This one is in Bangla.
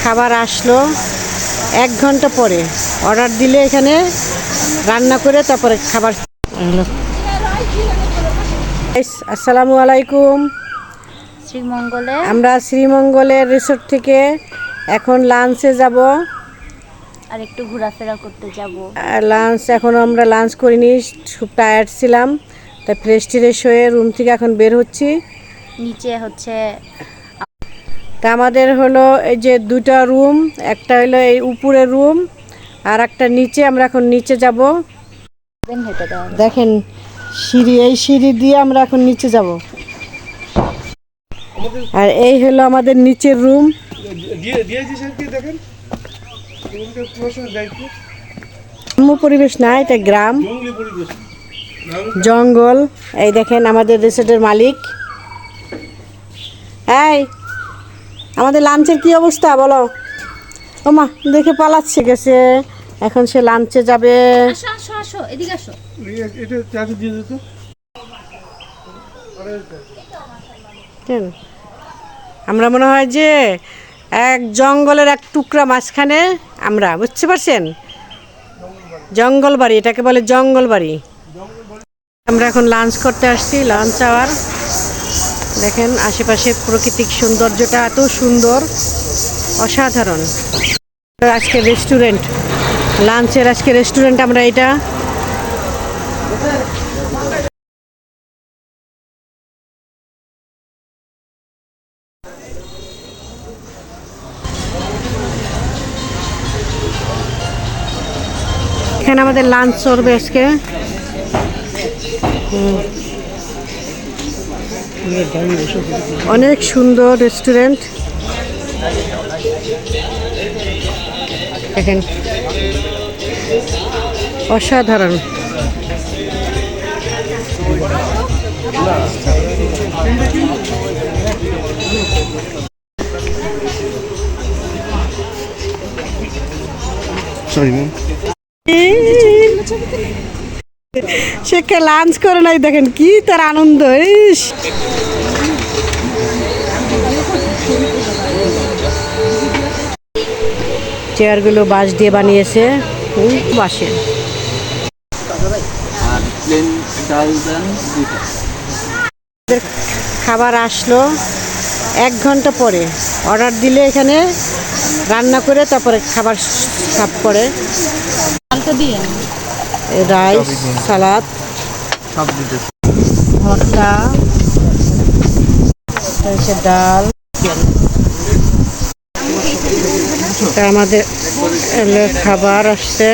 খাবার আসলো 1 ঘন্টা পরে। অর্ডার দিলে এখানে রান্না করে তারপরে খাবার হলো। আসসালামু আলাইকুম। শ্রীমঙ্গলে আমরা শ্রীমঙ্গলের রিসোর্ট থেকে এখন লাঞ্চে যাব আর একটু ঘোরাফেরা করতে যাব। এখন আমরা লাঞ্চ করিনি, খুব টায়ার্ড ছিলাম, তাই ফ্রেশ ট্রেশ হয়ে রুম থেকে এখন বের হচ্ছি। নিচে হচ্ছে তা আমাদের হলো এই যে 2টা রুম, একটা হলো এই উপরের রুম আর একটা নিচে। আমরা এখন নিচে যাব। দেখেন সিঁড়ি, এই সিঁড়ি দিয়ে আমরা এখন নিচে যাব। আর এই হলো আমাদের নিচের রুম। গ্রাম্য পরিবেশ না, এটা গ্রাম, জঙ্গল। এই দেখেন আমাদের রিসোর্টের মালিক। এই আমাদের লাঞ্চের কি অবস্থা বলো? ও মা দেখে পালাচ্ছে গেছে, এখন সে লাঞ্চে যাবে। আসো আসো আসো, এদিকে আসো। আমরা মনে হয় যে এক জঙ্গলের এক টুকরা মাঝখানে আমরা, বুঝতে পারছেন? জঙ্গল বাড়ি, এটাকে বলে জঙ্গল বাড়ি। আমরা এখন লাঞ্চ করতে আসছি, লাঞ্চ আওয়ার। দেখেন আশেপাশের প্রাকৃতিক সৌন্দর্যটা এত সুন্দর, অসাধারণ। আজকে রেস্টুরেন্ট, লাঞ্চের আজকে রেস্টুরেন্ট আমরা এটা। এখানে আমাদের লাঞ্চ চলবে আজকে। অনেক সুন্দর রেস্টুরেন্ট, দেখেন অসাধারণ। সে লাঞ্চ করে নাই, দেখেন কি তার আনন্দ। চেয়ারগুলো বাঁশ দিয়ে বানিয়েছে, বাঁশের। খাবার আসলো 1 ঘন্টা পরে। অর্ডার দিলে এখানে রান্না করে তারপরে খাবার সার্ভ করে। রাইস, সালাদ, ভর্তা, ডাল। আমাদের খাবার আসছে।